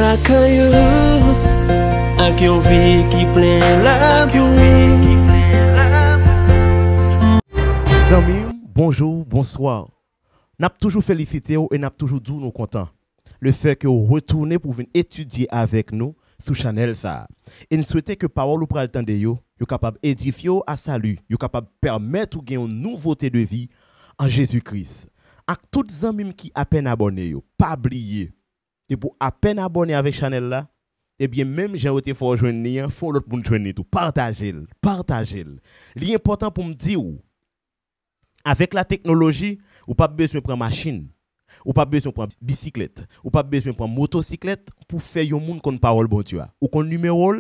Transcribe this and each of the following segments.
la caillou, ak yon vie qui plein la pluie. Amis, bonjour, bonsoir. N'a toujours félicité et n'a toujours dit nous contents. Le fait que vous retournez pour venir étudier avec nous sur Chanel ça. Et nous souhaitons que parole ou pral tande yo, yo capable édifier à salut, yo capable permettre ou gain une nouveauté de vie en Jésus-Christ. Ak tout amis qui à peine abonné yo, pas oublier. Et pour à peine abonné avec Chanel là, eh bien même j'ai été fort joindre, faut l'autre monde joindre tout, partagez-le. L'important pour me dire avec la technologie, ou pas besoin de prendre machine, ou pas besoin de prendre bicyclette, ou pas besoin de prendre motocyclette pour faire un monde qu'on parole bon Dieu. Ou qu'on numéro,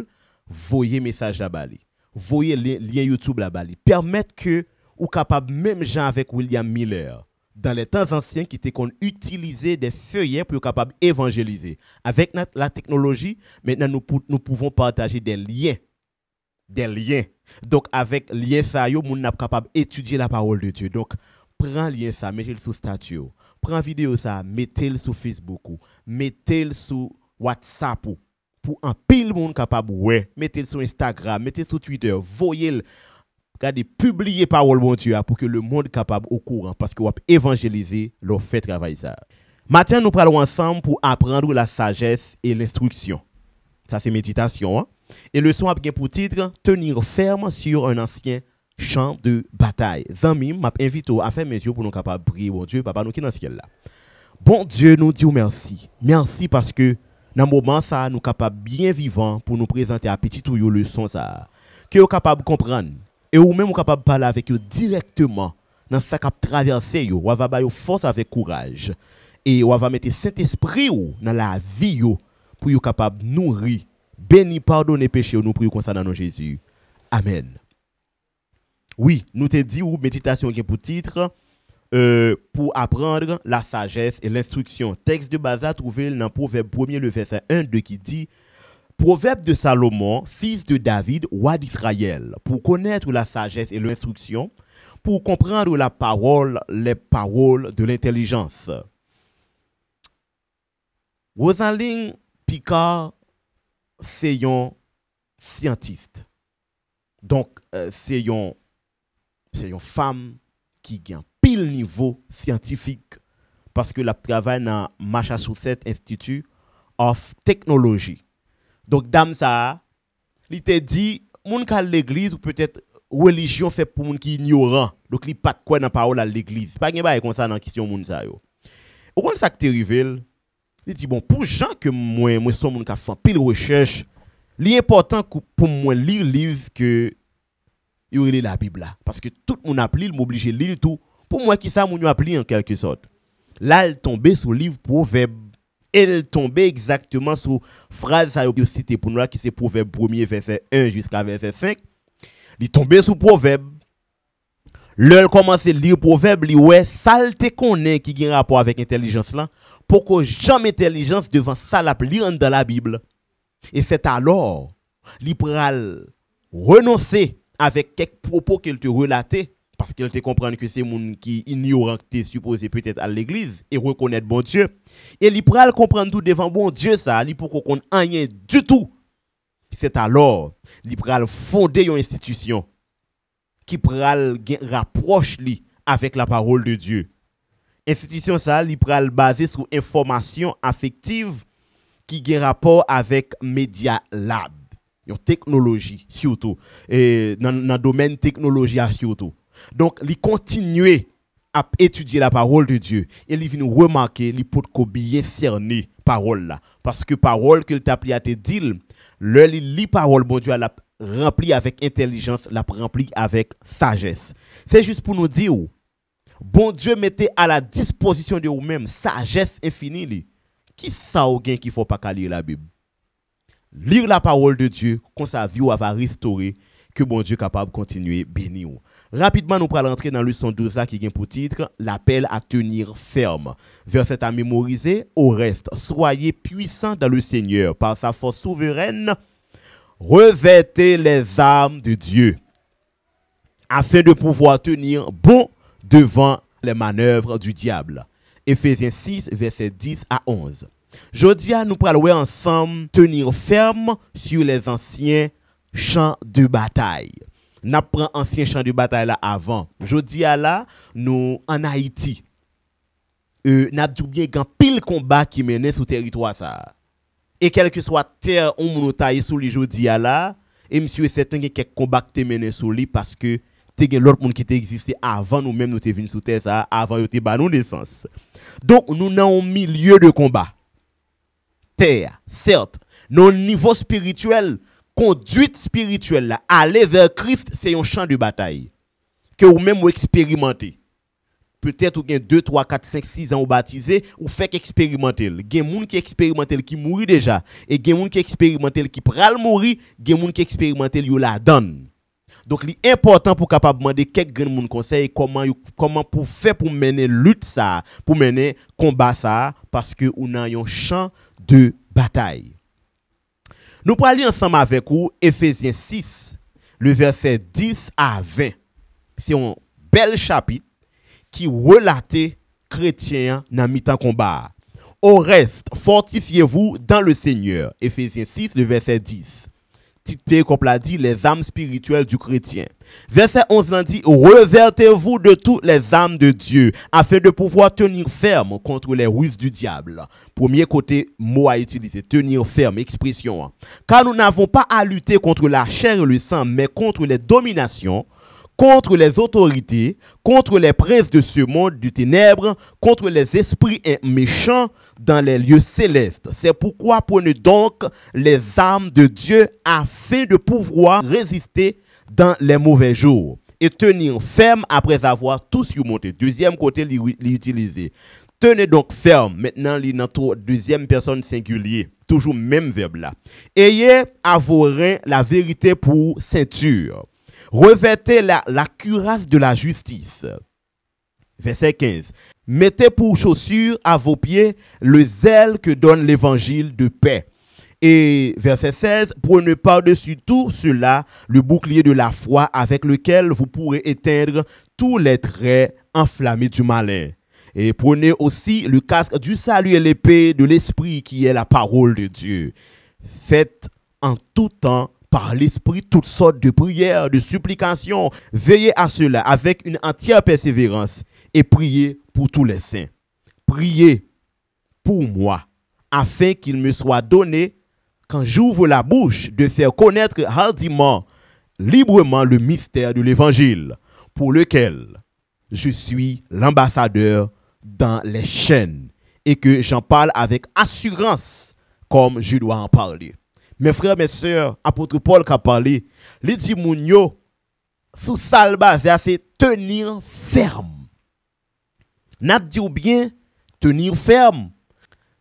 voyez message là bali. Voyez lien YouTube là bali. Permettre que ou capable même gens avec William Miller dans les temps anciens qui étaient qu'on utilisait des feuillets pour capable évangéliser. Avec la technologie, maintenant nous pouvons partager des liens. Donc avec lien ça yo moun n'a capable étudier la parole de Dieu. Donc prends lien ça, mettez-le sur statut. Prends vidéo ça, mettez-le sur Facebook, mettez-le sur WhatsApp pour un pile monde capable ouais, mettez-le sur Instagram, mettez-le sur Twitter, voyez-le. Regardez, publiez parole bon Dieu pour que le monde capable au courant parce que vous évangéliser, leur fait travail ça. Maintenant nous parlons ensemble pour apprendre la sagesse et l'instruction. Ça c'est méditation hein? Et le son a bien pour titre tenir ferme sur un ancien champ de bataille. Zami m'a invité à faire mes yeux pour nous capables prier bon Dieu papa nous qui dans le ciel là. Bon Dieu nous dit merci. Merci parce que dans le moment ça nous capable bien vivant pour nous présenter à petit tout le son ça que vous capable comprendre et ou même capable parler avec eux directement dans ça cap traverser yo ou va ba yo force avec courage et ou va mettre Saint-Esprit dans la vie yo pour yo capable nourrir béni, pardonner péché, nous prions comme ça dans nos Jésus. Amen. Oui, nous te dit ou méditation qui est pour titre pour apprendre la sagesse et l'instruction. Texte de base à trouver dans Proverbe 1er, le verset 1-2 qui dit Proverbe de Salomon, fils de David, roi d'Israël, pour connaître la sagesse et l'instruction, pour comprendre les paroles de l'intelligence. Rosaline Picard c'est un scientiste. Donc, c'est une femme qui a un pile niveau scientifique parce que la travaille dans Massachusetts Institute of Technology. Donc, dame ça, il te dit, moun ka l'église ou peut-être religion fait pour moun qui ignorant. Donc, il pas de quoi dans parole à l'église. Pas gen bail comme ça dans question moun ça yo. Ou kon ça qui te révèle il dit bon pour gens que moi son moun ka fait pile recherche, l'important pour moi lire livre que yo relé la Bible là parce que tout moun a pli m'oblige lire tout. Pour moi qui ça moun yo a pli en quelque sorte. Là elle tombait sur livre Proverbe, elle tombait exactement sur phrase ça yo cité pour nous là qui c'est Proverbe 1er verset 1 jusqu'à verset 5. Il tombait sur Proverbe. L'elle commence à lire Proverbe, li ouais salte connaît qui a rapport avec intelligence là. Pourquoi jamais intelligence devant ça la lire dans la Bible. Et c'est alors li pral renoncer avec quelques propos qu'elle te relatait parce qu'elle te comprendre que c'est moun qui ignorant que supposé peut-être à l'église et reconnaître bon Dieu et li pral comprendre tout devant bon Dieu ça li pour qu'on rien du tout. C'est alors li pral fonder une institution qui pral rapproche li avec la parole de Dieu. Institution ça li pral basé sur information affective qui a rapport avec Media Lab, une technologie surtout et dans le domaine technologie surtout. Donc li continuer à étudier la parole de Dieu et li vient remarquer li peut ko bien cerner parole là parce que parole que t'a appli à te dire le li parole bon Dieu la rempli avec intelligence, la rempli avec sagesse. C'est juste pour nous dire bon Dieu mettez à la disposition de vous-même sagesse infinie. Qui ça ou gen qui faut pas lire la Bible? Lire la parole de Dieu, comme ça vie va restaurer, que bon Dieu capable de continuer bénir. Rapidement nous allons rentrer dans le leçon 12 là qui a pour titre l'appel à tenir ferme. Verset à mémoriser au reste. Soyez puissants dans le Seigneur par sa force souveraine. Revêtez les armes de Dieu afin de pouvoir tenir bon devant les manœuvres du diable. Éphésiens 6, verset 10 à 11. Jodi a nous pral ensemble tenir ferme sur les anciens champs de bataille. N'a prend ancien champ de bataille là avant. Jodi a là nous en Haïti. N'a dû bien gan pile combat qui menait sur territoire ça. Et quel que soit terre on moun taille sous les jodi a là, et monsieur certain que quelques combats qui mené sur lui parce que te gen l'autre monde qui existé avant nous même nous te venu sous terre ça avant yo te ba nous naissance. Donc nous dans un milieu de combat. Terre, certes, non niveau spirituel, conduite spirituelle là, aller vers Christ, c'est un champ de bataille que ou même ou expérimenter. Peut-être ou gen 2 3 4 5 6 ans ou baptisé ou fait expérimenter. Gen moun qui expérimenter qui mouri déjà et gen moun qui expérimenter qui pral mourir, gen moun qui expérimenter yo la donne. Donc c'est important pour capable demander quelques grand moun conseil comment pour faire pour mener lutte ça, pour mener combat ça parce que on a un champ de bataille. Nous pourrons lire ensemble avec vous Ephésiens 6, le verset 10 à 20. C'est un bel chapitre qui relate chrétien dans mi-temps combat. Au reste, fortifiez-vous dans le Seigneur. Ephésiens 6, le verset 10. Titre comme l'a dit, les âmes spirituelles du chrétien. Verset 11 l'en dit, revêtez-vous de toutes les âmes de Dieu, afin de pouvoir tenir ferme contre les ruses du diable. Premier côté, mot à utiliser, tenir ferme, expression. Car nous n'avons pas à lutter contre la chair et le sang, mais contre les dominations, contre les autorités, contre les princes de ce monde du ténèbre, contre les esprits méchants dans les lieux célestes. C'est pourquoi prenez donc les armes de Dieu afin de pouvoir résister dans les mauvais jours et tenir ferme après avoir tout surmonté. Deuxième côté, l'utiliser. Tenez donc ferme. Maintenant, notre deuxième personne singulier. Toujours même verbe là. Ayez à vos reins la vérité pour ceinture. Revêtez la cuirasse de la justice. Verset 15. Mettez pour chaussure à vos pieds le zèle que donne l'évangile de paix. Et verset 16. Prenez par-dessus tout cela le bouclier de la foi avec lequel vous pourrez éteindre tous les traits enflammés du malin. Et prenez aussi le casque du salut et l'épée de l'esprit qui est la parole de Dieu. Faites en tout temps par l'esprit toutes sortes de prières, de supplications. Veillez à cela avec une entière persévérance et priez pour tous les saints. Priez pour moi afin qu'il me soit donné, quand j'ouvre la bouche, de faire connaître hardiment, librement le mystère de l'évangile, pour lequel je suis l'ambassadeur dans les chaînes et que j'en parle avec assurance comme je dois en parler. Mes frères, mes sœurs, apôtre Paul qui a parlé, il dit mounio, sous ça le base, c'est tenir ferme. N'a dit ou bien, tenir ferme,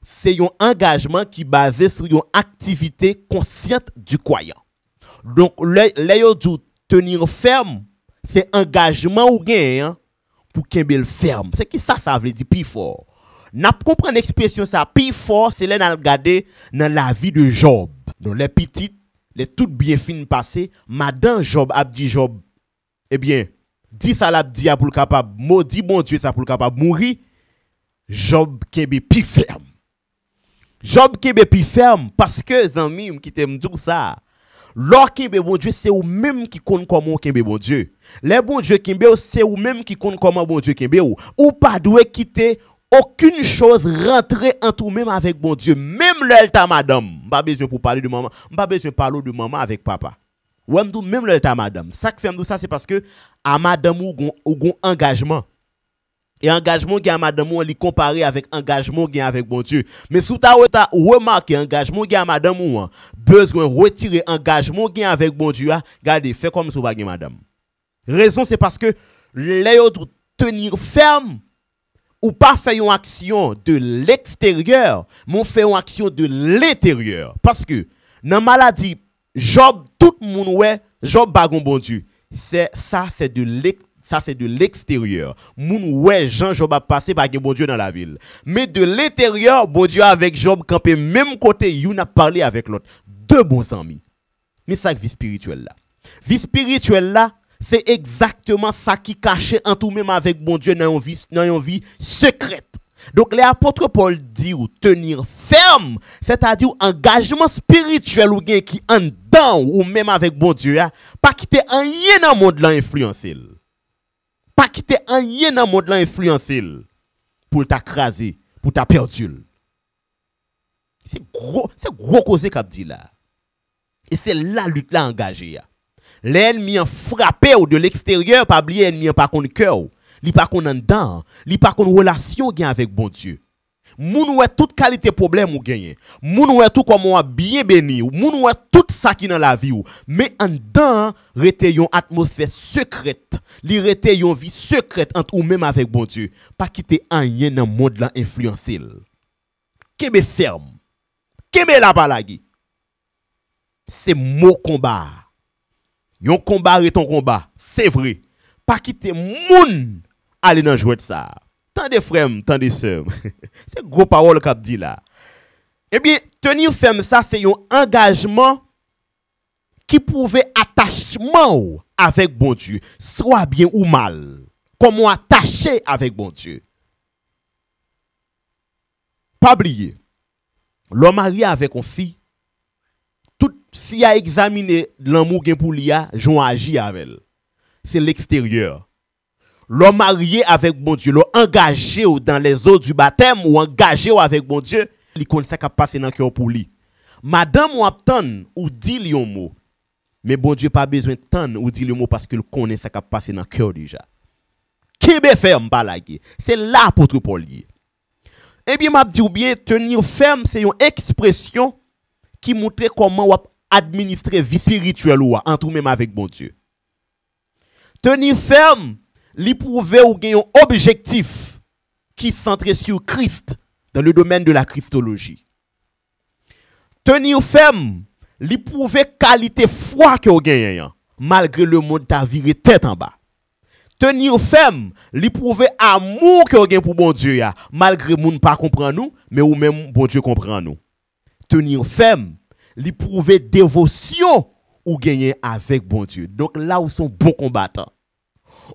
c'est un engagement qui est basé sur une activité consciente du croyant. Donc, le tenir ferme, c'est engagement ou gain pour qu'il y ferme. C'est qui ça veut dire plus fort. N'a pas compris l'expression ça, plus fort, c'est là dans regarder dans la vie de Job. Donc les petites, les toutes bien fines passées, madame Job a dit Job, eh bien, dit ça l'a dit pour le capable, maudit bon Dieu ça pour le capable mourir, Job kebe plus ferme. Job kebe plus ferme parce que zami qui t'aime tout ça. Lors kebe bon Dieu, c'est ou même qui compte comment kebe bon Dieu. Les bon Dieu kebe c'est ou même qui compte comment bon Dieu kebe ou pas doit quitter aucune chose rentrer en tout même avec bon Dieu. Même l'elta madame. Pas besoin pour parler de maman. Pas besoin de parler de maman avec papa. Ou même l'elta madame. Ça qui fait ça, c'est parce que à madame ou gon engagement. Et engagement qui a madame on li comparé avec engagement qui avec bon Dieu. Mais sous ta remarqué engagement qui a madame ou besoin retirer engagement qui avec bon Dieu, regardez, fait comme sous bagay madame. Raison c'est parce que les autres tenir ferme ou pas faire une action de l'extérieur, mais on fait une action de l'intérieur. Parce que dans la maladie, Job, tout le monde ouais, Job bagon bon Dieu. C'est de l'extérieur. Moun ouais Jean Job a passé par bon Dieu dans la ville. Mais de l'intérieur, bon Dieu avec Job campé même côté, il a parlé avec l'autre. Deux bons amis. Mais ça vie spirituelle là. Vie spirituelle là, c'est exactement ça qui cachait en tout même avec bon Dieu dans une vie secrète. Donc les apôtres Paul dit ou tenir ferme, c'est-à-dire engagement spirituel ou gen qui en dedans ou même avec bon Dieu, pas quitter rien dans le monde là influencer. Pas quitter rien dans le monde là influencer pour t'accraser, pour t'a perdu. C'est gros cause qu'a dit là. Et c'est la lutte là engagée. L'ennemi a frappé ou de l'extérieur, pas oublier l'ennemi pas contre cœur, li pas contre dedans, li pas contre relation gain avec bon Dieu. Moun ouais toute qualité problème ou gagner. Moun ouais tout comment bien béni, moun ouais tout ça qui dans la vie ou. Mais en dedans, rete yon atmosphère secrète, li rete yon vie secrète entre ou même avec bon Dieu. Pas quitter rien dans monde là influencer. Kebe ferme. Kebe la balagi. C'est mon combat. Yon combat et ton combat, c'est vrai. Pas quitter moun aller dans jouer ça. Tant de frères, tant de sœurs. C'est gros parole qu'a dit là. Eh bien, tenir ferme ça, c'est un engagement qui prouve attachement avec bon Dieu, soit bien ou mal. Comment attacher avec bon Dieu. Pas oublier, l'homme marié avec une fille, toute fille a examiné l'amour gen pour l'ia, j'ont agi avec elle. C'est l'extérieur. L'homme marié avec bon Dieu, l'homme engagé dans les eaux du baptême ou engagé avec bon Dieu, il connaît ça qui passe dans le cœur pour lui. Madame ou attend ou dit le mot. Mais bon Dieu pas besoin de tendre ou dit le mot parce qu'il connaît ça qui passe dans le cœur déjà. Qui be ferme pas la guerre. C'est l'apôtre Paul. Eh bien, m'a dit ou bien tenir ferme, c'est une expression qui montre comment on administrer vie spirituelle ou entre même avec bon Dieu. Tenir ferme, li prouver ou gagne un objectif qui centré sur Christ dans le domaine de la Christologie. Tenir ferme, li prouver qualité foi que ou gagne malgré le monde t'a viré tête en bas. Tenir ferme, li prouver amour que ou gagne pour bon Dieu malgré monde pas comprend nous, mais ou même bon Dieu comprend nous. Tenir ferme, li prouver dévotion ou gagner avec bon Dieu. Donc là où sont bons combattants.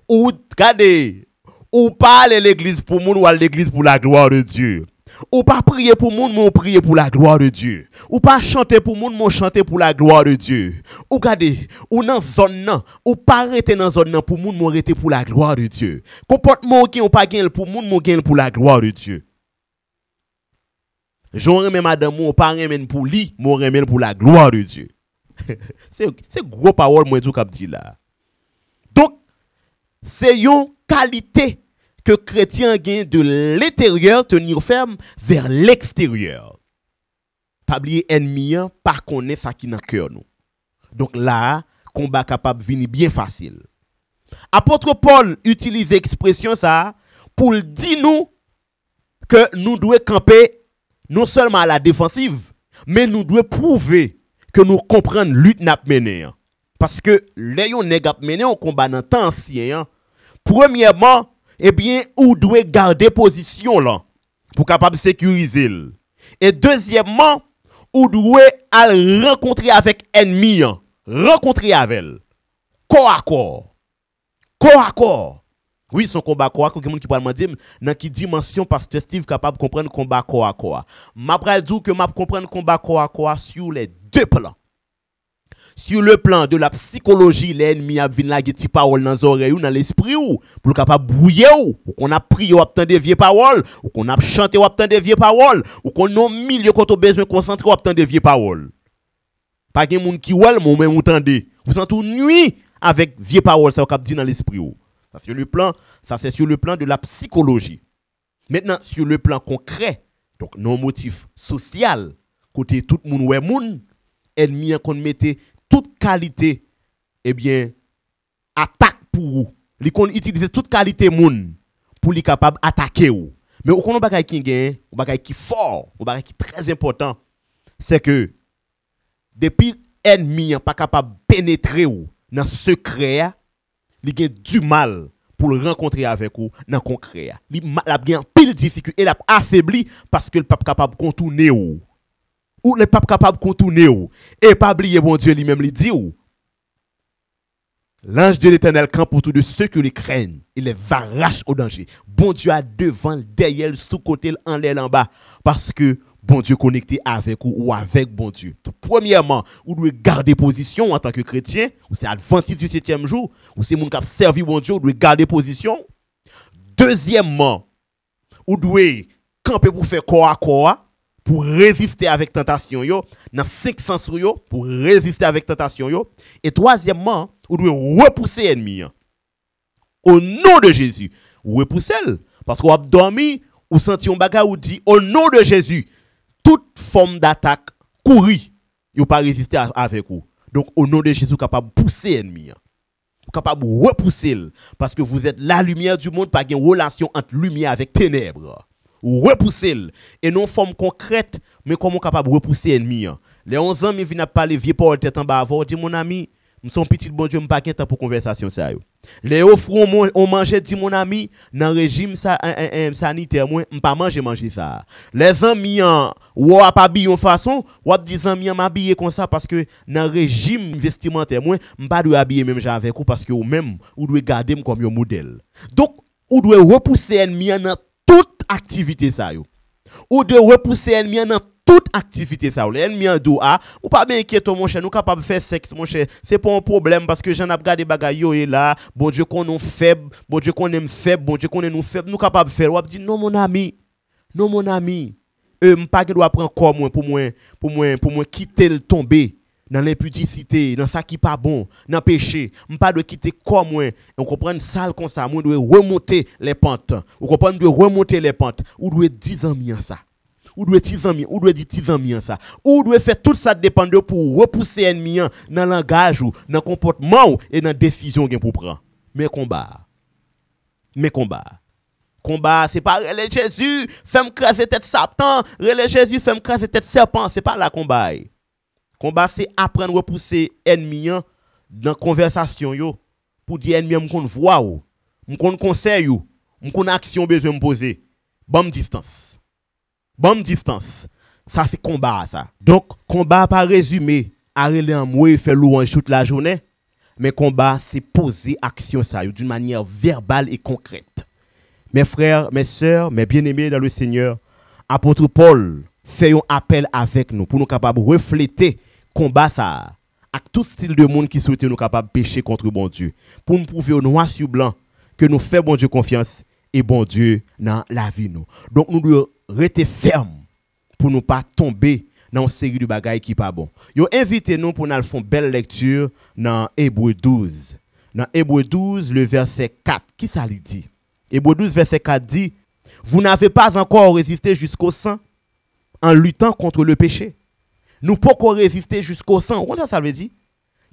Ou regardez, ou pas aller l'église pour moun ou à l'église pour la gloire de Dieu. Ou pas prier pour moun, mais prier pour la gloire de Dieu. Ou pas chanter pour moun, mais chanter pour la gloire de Dieu. Ou regardez, ou dans zone nan, ou pas arrêter dans zone nan pour moun, mais arrêter pour la gloire de Dieu. Comportement qui ou pas gagner pour moun, mais gagner pour la gloire de Dieu. J'aurais même madame ou pas remen pour lui, mais remen pour la gloire de Dieu. c'est gros parole moi tout cap dit là. Donc c'est une qualité que chrétien gagne de l'intérieur tenir ferme vers l'extérieur. Pas oublier ennemi pas connaître ça qui dans cœur nous. Donc là, combat capable venir bien facile. Apôtre Paul utilise l'expression ça pour dire nous que nous devons camper non seulement à la défensive, mais nous devons prouver que nous comprenons lutte n'a mené. Parce que les yon nèg ap mené un combat dans temps ancien. Premièrement, eh bien, ou doit garder position là pour capable sécuriser. Et deuxièmement, ou doit aller rencontrer avec ennemi, rencontrer avec elle. Corps à corps. Corps à corps. Oui, son combat corps à corps, quelqu'un qui parle me dire dans quelle dimension pasteur Steve capable de comprendre combat corps à corps. M'a pral dire que m'a comprendre combat corps à corps sur les deux plans. Sur le plan de la psychologie, l'ennemi a vinn la ti parole dans oreilles ou dans l'esprit ou pour capable brouiller ou qu'on a prié ou attendre des vieilles paroles ou qu'on a chanté ou attendre des vieilles paroles ou qu'on au milieu quand on besoin concentrer ou attendre des vieilles paroles. Pas gen moun qui wèl mon même entendez. Vous sentez nuit avec vieilles paroles ça cap dit dans l'esprit ou. Ça c'est sur le plan de la psychologie. Maintenant sur le plan concret, donc non motif social, côté tout moun wè moun, ennemi qu'on mettait toute qualité, eh bien, attaque pour vous. Li kon utilise toute qualité moun pour li capable attaquer ou. Mais on bagay ki gen, on bagay ki fort, on bagay qui très important, c'est que depuis ennemi pas capable pénétrer ou dans secret, li gen du mal pour le rencontrer avec ou dans concret. Li a bien pile difficulté et l'a affaibli parce que le pas capable contourner ou le pas capable contourner ou et pas oublier bon Dieu lui-même lui dit ou L'ange de l'Éternel campe autour de ceux qui les craignent. Il les arrache au danger. Bon Dieu a devant, derrière, sous côté, en l'air, en bas. Parce que bon Dieu connecté avec ou avec bon Dieu. Donc, premièrement, vous devez garder position en tant que chrétien. Ou c'est adventiste du 7e jour. Ou c'est mon qui a servi bon Dieu. Vous devez garder position. Deuxièmement, vous devez camper pour faire corps à corps. Pour résister avec tentation yo, dans 5 sens yo, pour résister avec tentation yo. Et troisièmement, vous devez repousser l'ennemi. Au nom de Jésus, repoussez parce que vous avez dormi, ou senti un bagage ou dit au nom de Jésus, toute forme d'attaque courir, vous pas résister avec vous. Donc au nom de Jésus, capable de pousser l'ennemi. Capable de repousser parce que vous êtes la lumière du monde, pas une relation entre lumière avec ténèbres. Repousser et non forme concrète mais comment capable de repousser l'ennemi. Les 11 ans, ils viennent parler vieux Paul tête en bas avant, dit mon ami, nous sommes petit bon Dieu, pas temps pour conversation ça yo. Les offres on manger dit mon ami dans régime sanitaire moi pas manger ça. Les amis ou pas habiller en façon, ou dit amis m'habiller comme ça parce que dans régime vestimentaire moi pas doit habiller même avec vous parce que vous même vous devez garder comme un modèle. Donc vous devez repousser l'ennemi dans toute activité ça yo. Ou de repousser l'ennemi dans toute activité ça. L'ennemi en dos a ou pas bien inquiétant mon cher, nous capable de faire sexe mon cher. C'est pas un problème parce que j'en ai regardé bagaille yo et là, bon Dieu qu'on nous faible, bon Dieu qu'on aime faible, bon Dieu qu'on est nous faible, nous capable de faire. Ou dit non mon ami. Non mon ami. M'pas que doit prendre corps pour moi quitter le tomber dans l'impudicité, dans ça qui pas bon, dans le péché, pas de quitter corps moi, on comprend ça comme ça, moi doit remonter les pentes. On comprend de remonter les pentes, ou doit 10 ans en ça. Ou doit 10 ans, ou doit 10 ans en ça. Ou doit faire tout ça dépend de pour repousser ennemi dans langage ou dans comportement et dans décision qu'on pour prendre. Mais combat. Combat, c'est pas relais Jésus, fait me craser tête Satan, relais Jésus, fait me craser tête serpent, c'est pas la combat. Combat c'est apprendre à repousser ennemi dans conversation yo pour dire ennemi m'kon voix ou m'kon conseil ou m'kon action besoin me poser. Bonne distance. Ça c'est combat ça. Donc combat pas résumé à relais en moi faire louange toute la journée, mais combat c'est poser action ça d'une manière verbale et concrète. Mes frères, mes sœurs, mes bien-aimés dans le Seigneur, apôtre Paul fait un appel avec nous pour nous capables de refléter combat ça avec tout style de monde qui souhaite nous capables de pécher contre bon Dieu pour nous prouver au noir sur blanc que nous faisons bon Dieu confiance et bon Dieu dans la vie nous. Donc nous devons rester fermes pour ne pas tomber dans une série de bagailles qui pas bon. Yo invité nous pour nous faire une belle lecture dans Hébreux 12. Dans Hébreux 12 le verset 4, qui ça lui dit? Hébreux 12 verset 4 dit: vous n'avez pas encore résisté jusqu'au sang en luttant contre le péché. Nous pouvons résister jusqu'au sang. Comment ça veut dire?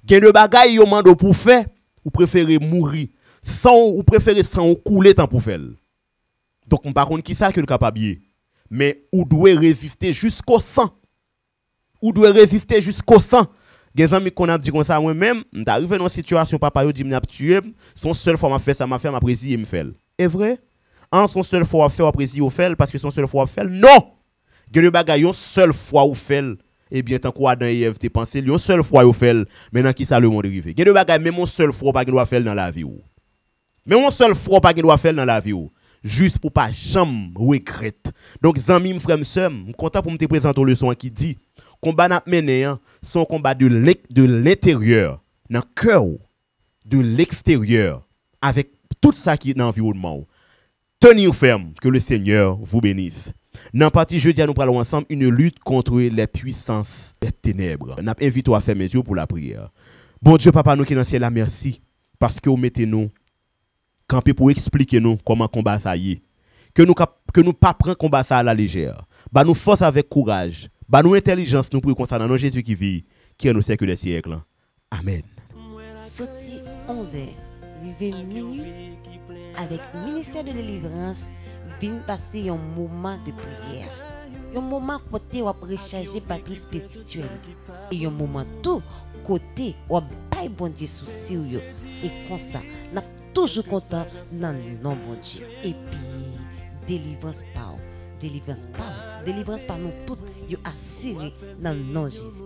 Que le bagay yo mando pour faire, ou préférez mourir sans ou préférez sans couler tant pour faire. Donc par contre qui ça que le capable, mais ou doit résister jusqu'au sang. Ou doit résister jusqu'au sang. Des amis qu'on a dit comme ça moi même, d'arriver dans une situation papa yo dit m'na tuer, son seule fois m'a fait ça m'a fait m'apprécier me fait. Est vrai? En son seule fois faire apprécier ou faire parce que son seule fois faire non. Que le bagay yon seule fois ou fait. Eh bien, tant quoi dans Ève t'es pensé, une seule fois vous fait, maintenant qui ça le monde arrivé. Il y a des bagages même une seule fois pas qu'il doit faire dans la vie. Même une seule fois pas qu'il doit faire dans la vie. Juste pour pas jamais regretter. Donc, amis, frères, sœurs, je suis content pour me présenter une leçon qui dit combat n'a mené, son combat de l'intérieur, dans le cœur, de l'extérieur, avec tout ça qui est dans l'environnement. Tenez ferme, que le Seigneur vous bénisse. Dans la partie jeudi, nous parlons ensemble une lutte contre les puissances des ténèbres. Nous invitons à faire mes yeux pour la prière. Bon Dieu, Papa, nous qui dans le ciel, merci parce que vous mettez nous camper pour expliquer nous comment combattre ça y est. Que nous pas prendre combat ça à la légère. Bah nous force avec courage. Bah nous intelligence nous pour concernant nos Jésus qui vit, qui est au siècle des siècles. Amen. Sorti 11h, arrivé minuit avec ministère de délivrance. Vin passer un moment de prière. Un moment côté où recharger batterie spirituelle. Et un moment tout côté où bail bon Dieu souci yo. Et comme ça, n'a toujours content dans le nom bon Dieu. Et puis délivrance par nous toutes yo assuré dans le nom de Jésus.